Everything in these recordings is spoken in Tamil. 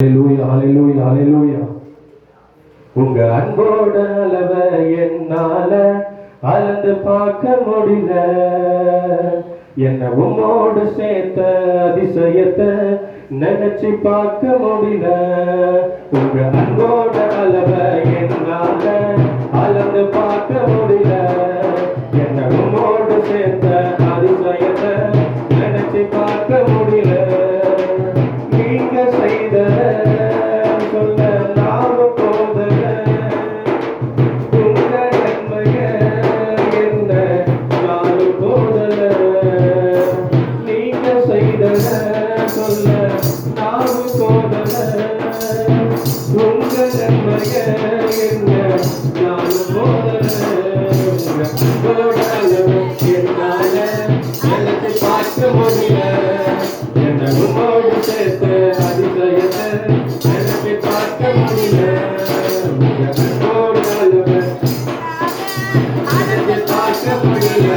ஹalleluya ஹalleluya ஹalleluya. உங்க அன்போட அளவ என்னால அளந்து பார்க்க முடியல. என்ன உம்மோடு சேர்த்த அதிசயத்தை நினைச்சு பார்க்க முடியல. உங்க அன்போட அளவ என்னால அளந்து பார்க்க முடியல. என்ன உம்மோடு சேர்த்த அதிசயத்தை நினைச்சு பார்க்க முடியல. நீங்க செய்த சொல்ல நாம போதல. உங்க நன்மைய என்ன நானும் போதல. நீங்க செய்த சொல்ல நானும் போதல. உங்க நன்மைய என்ன நானும் போதல. என்னால எனக்கு பார்க்க முடியல. என்ன உம்மோடு சேர்த்த அதிசயத்தை எனக்கு பார்க்க முடியல. எனக்கு பார்க்க முடியல.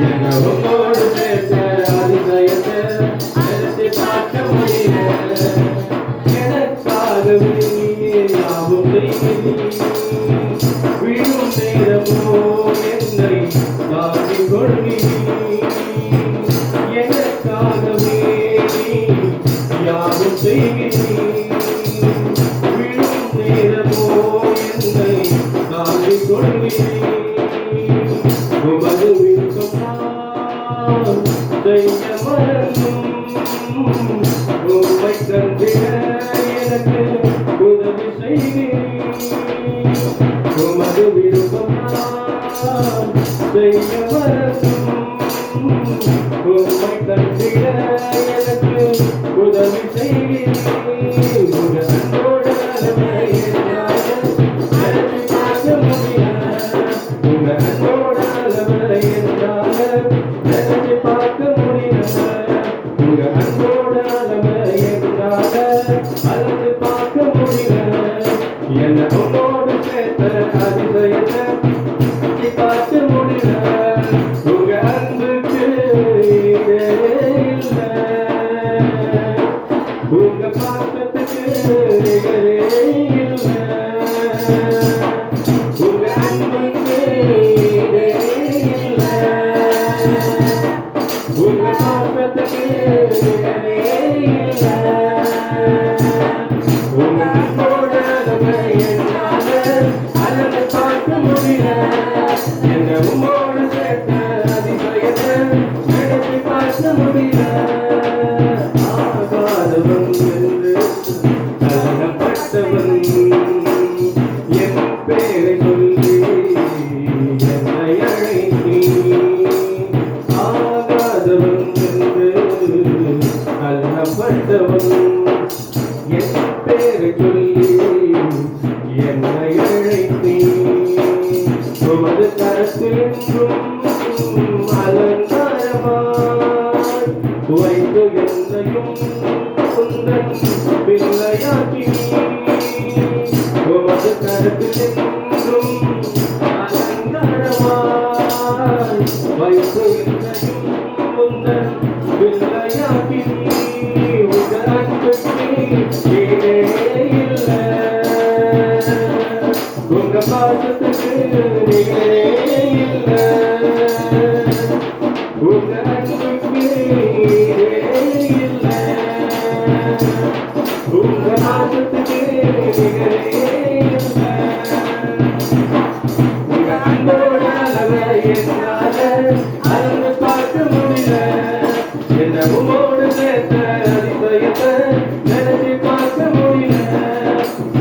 என்ன உம்மோடு சேர்த்த அதிசயத்தை எனக்கு பார்க்க முடியல. எனக்காகவே யாவும் விழும் நேரமோ என்னை தாங்கிக் கொள்கிறீர். எனக்காகவே யாவும் செய்கிறீர். விழும் நேரமோ என்னை தாங்கிக் கொள்கிறீர். உமது விருப்பம் செய்ய மறந்தும் உம்மை கண்டிட எனக்கு உதவி செய்கிறீர். உமது விருப்பம் செய்ய மறந்தும் உம்மை கண்டிட எனக்கு உதவி செய்கிறீர். உங்க அன்போட அளவை என்னால நினைச்சு பார்க்க முடியல. உங்க அன்போட அளவை என்னால நினைச்சு பார்க்க முடியல. உங்க அன்போட அளவை என்னால அளந்து பார்க்க முடியல. என்ன உன்னோடு சேர்த்த அதிசயத்தை பார்க்க முடியல. உங்க அன்புக்கு ஈடே இல்ல. உங்க பாசத்துக்கு நிகரே இல்ல. உங்க அன்புக்கு ஈடே இல்ல. உங்க பாசத்துக்கு நிகரே இல்ல. உங்க அன்போட அளவை என்னால அளந்து பார்க்க முடியல. என்ன உம்மோடு சேர்த்த அதிசயத்தை நினைச்சு பார்க்க முடியல. ஆகாதவன் என்று அழகப்பட்டவன் என் பேரை சொல்லி என்னை அழைத்தீர். ஆகாதவன் என்று அழகப்பட்டவன் என் பேரை சொல்லி என்னை அழைத்தீர். உமது கரத்தில் என்றும் அலங்காரமாய் வைத்து என்னையும் உந்தன் பிள்ளையாக்கினீர். உமது கரத்தில் என்றும் அலங்காரமாய் வைத்து என்னையும் உந்தன் பிள்ளையாக்கினீர். உங்க அன்புக்கு ஈடே இல்ல. உங்க பாசத்துக்கு நிகரே இல்ல. உங்க அன்புக்கு ஈடே இல்ல. உங்க பாசத்துக்கு நிகரே இல்ல. உங்க அன்போட அளவை என்னால அளந்து பார்க்க முடியல. என்ன உம்மோடு சேர்த்த அதிசயத்தை நினைச்சு பார்க்க முடியல.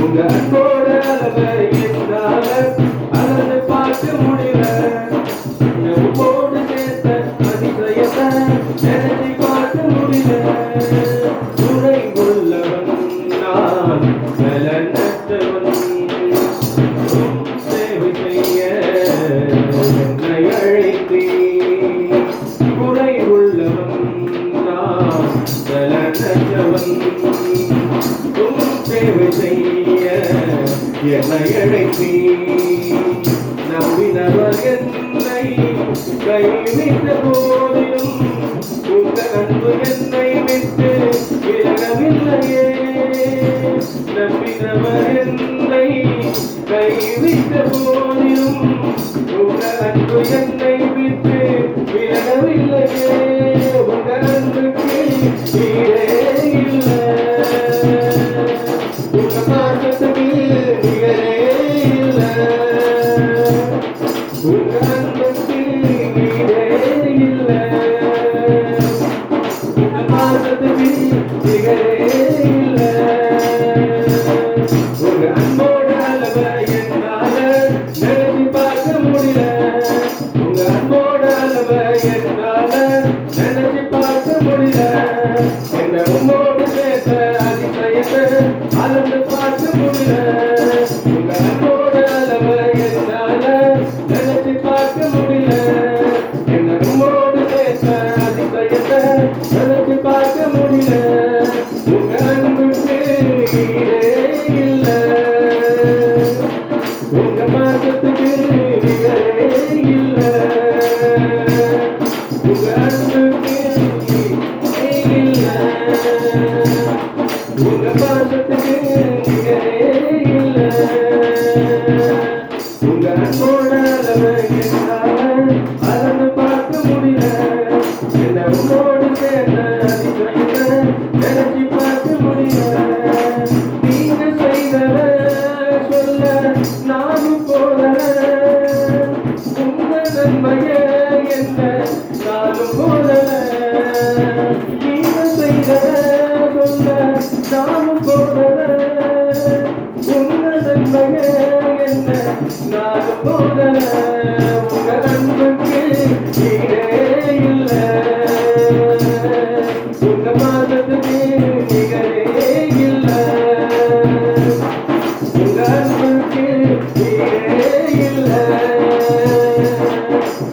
உங்க அன்போட அளவை என்னால அளந்து பார்க்க முடியல. என்ன உம்மோடு சேர்த்த அதிசயத்தை நினைச்சு பார்க்க முடியல. துணை உள்ளவன் நான் பலனற்றவன். சேவை செய்ய என்னை அழைத்தீர். குறை உள்ளவன் நான் பலனற்றவன். சேவை செய்ய என்னை அழைத்தீர். நம்பினவர் என்னை கைவிட்ட போதிலும் உங்க அன்பு என்னை விட்டு விலகவில்லையே. நம்பினவர் என்னை கைவிட்ட போதிலும் உங்கள் அன்பு என்னை விட்டு விலகவில்லையே. உங்கள் அன்புக்கு ஈடே இல்லை, உங்கள் பாசத்துக்கு நிகரே இல்லை, உங்கள் அன்புக்கு ஈடே இல்லை, உங்கள் பாசத்துக்கு நிகரே இல்லை. உங்க அன்போட அளவை என்னால நினைச்சு பார்க்க முடியல. உங்க அன்போட அளவை என்னால நினைச்சு பார்க்க முடியல. என்ன உம்மோடு சேர்த்த அதிசயத்தை அளந்து பார்க்க முடியல. உங்க அன்போட அளவை என்னால நினைச்சு பார்க்க முடியல. என்ன உம்மோடு சேர்த்த அதிசயத்தை நினைச்சு பார்க்க முடியல. உங்க அன்புக்கு ஈடே இல்லை, உங்க பாசத்துக்கு நிகரே இல்லை, உங்க அன்புக்கு ஈடே இல்லை, உங்க பாசத்துக்கு நிகரே இல்லை. உங்க அன்போட அளவை என்னால அளந்து பார்க்க முடியல. என்ன உன்னோடு சேர்ந்த அதிசயத்தை நினைச்சு பார்க்க முடியல. நீங்க செய்தத சொல்ல நானும் போதல. உங்க நன்மைய என்ன நானும் போதல. நீங்க செய்தத சொல்ல நானும் போதல. உங்க நன்மைய என்ன நானும் போதல. உங்க அன்புக்கு ஈடே இல்லை, உங்க பாசத்துக்கு நிகரே இல்லை, உங்க அன்புக்கு ஈடே இல்லை,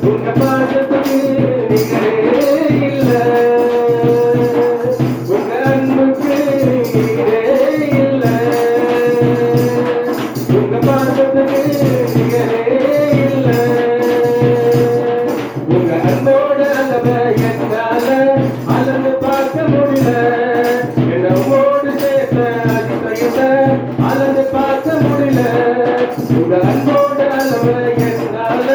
உங்க பாசத்துக்கு நிகரே இல்லை, உங்க அன்புக்கு ஈடே இல்லை, உங்க பாசத்துக்கு நிகரே இல்லை. உங்க அன்போட அளவை என்னால அளந்து பார்க்க முடியல. என்ன உம்மோடு சேர்த்த அதிசயத்தை அளந்து பார்க்க முடியல. உங்க அன்போட அளவை என்னால